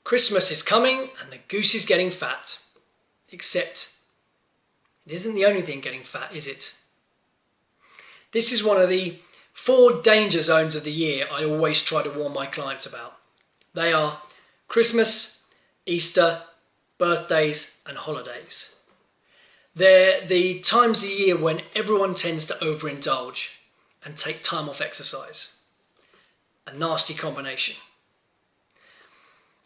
Christmas is coming and the goose is getting fat. Except it isn't the only thing getting fat, is it? This is one of the 4 danger zones of the year I always try to warn my clients about. They are Christmas, Easter, birthdays and holidays. They're the times of the year when everyone tends to overindulge and take time off exercise. A nasty combination.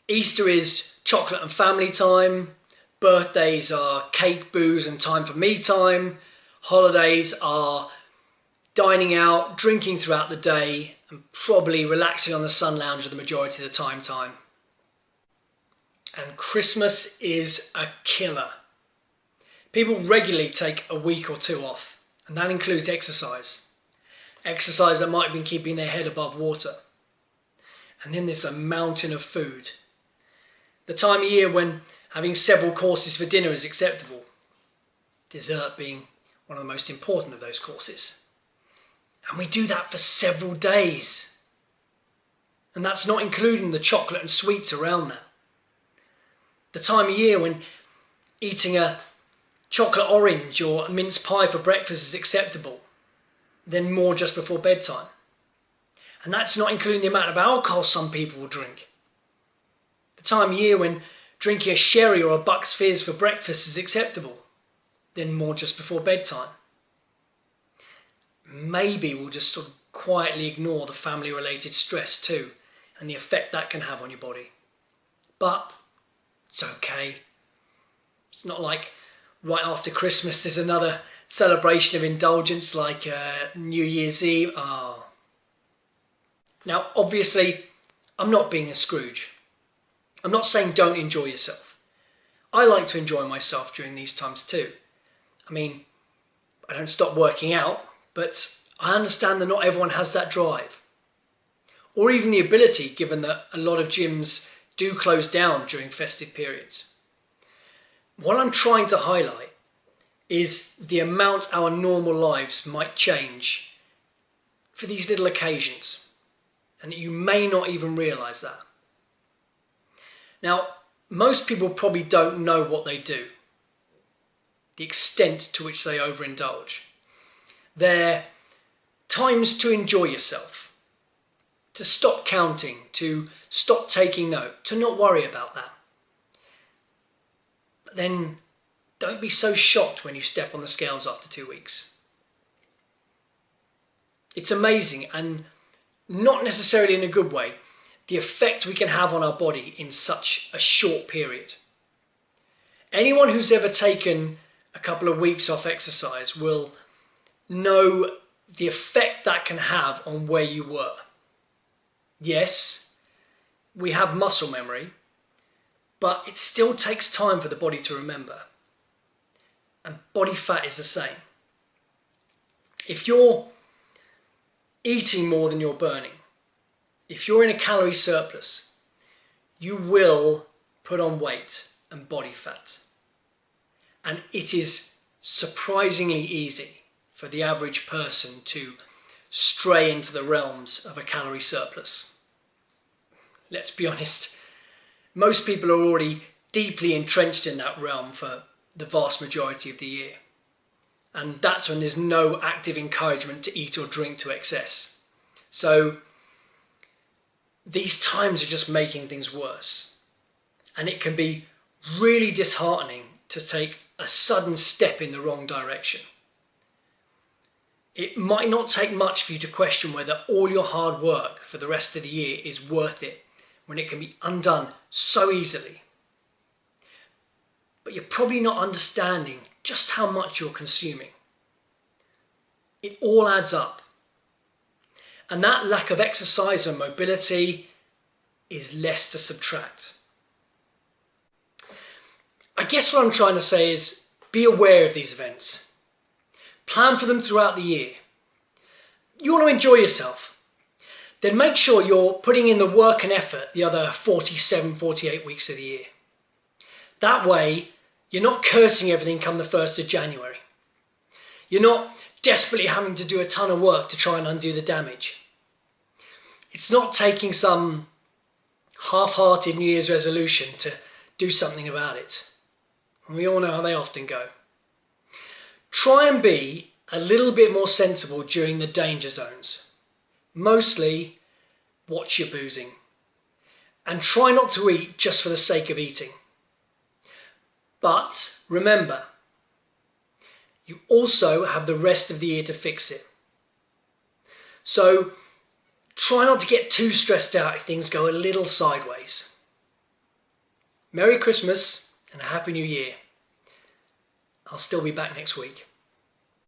Easter is chocolate and family time. Birthdays are cake, booze and time for me time. Holidays are dining out, drinking throughout the day and probably relaxing on the sun lounger the majority of the time. And Christmas is a killer. People regularly take a week or 2 off, and that includes exercise. Exercise that might have been keeping their head above water. And then there's the mountain of food. The time of year when having several courses for dinner is acceptable. Dessert being one of the most important of those courses. And we do that for several days. And that's not including the chocolate and sweets around that. The time of year when eating a chocolate orange or a mince pie for breakfast is acceptable, then more just before bedtime. And that's not including the amount of alcohol some people will drink. The time of year when drinking a sherry or a Bucks Fizz for breakfast is acceptable, then more just before bedtime. Maybe we'll just sort of quietly ignore the family-related stress too, and the effect that can have on your body. But it's okay. It's not like right after Christmas there's another celebration of indulgence like New Year's Eve. Now, obviously, I'm not being a Scrooge. I'm not saying don't enjoy yourself. I like to enjoy myself during these times too. I mean, I don't stop working out, but I understand that not everyone has that drive. Or even the ability, given that a lot of gyms do close down during festive periods. What I'm trying to highlight is the amount our normal lives might change for these little occasions, and that you may not even realise that. Now, most people probably don't know what they do, the extent to which they overindulge. They're times to enjoy yourself, to stop counting, to stop taking note, to not worry about that. But then don't be so shocked when you step on the scales after 2 weeks. It's amazing, and not necessarily in a good way, the effect we can have on our body in such a short period. Anyone who's ever taken a couple of weeks off exercise will know the effect that can have on where you were. Yes, we have muscle memory, but it still takes time for the body to remember. And body fat is the same. If you're eating more than you're burning, if you're in a calorie surplus, you will put on weight and body fat. And it is surprisingly easy for the average person to stray into the realms of a calorie surplus. Let's be honest, most people are already deeply entrenched in that realm for the vast majority of the year. And that's when there's no active encouragement to eat or drink to excess. So these times are just making things worse. And it can be really disheartening to take a sudden step in the wrong direction. It might not take much for you to question whether all your hard work for the rest of the year is worth it when it can be undone so easily. But you're probably not understanding just how much you're consuming. It all adds up. And that lack of exercise and mobility is less to subtract. I guess what I'm trying to say is be aware of these events. Plan for them throughout the year. You want to enjoy yourself? Then make sure you're putting in the work and effort the other 47, 48 weeks of the year. That way, you're not cursing everything come the 1st of January. You're not desperately having to do a ton of work to try and undo the damage. It's not taking some half-hearted New Year's resolution to do something about it. And we all know how they often go. Try and be a little bit more sensible during the danger zones. Mostly, watch your boozing. And try not to eat just for the sake of eating. But remember, you also have the rest of the year to fix it. So try not to get too stressed out if things go a little sideways. Merry Christmas and a Happy New Year. I'll still be back next week.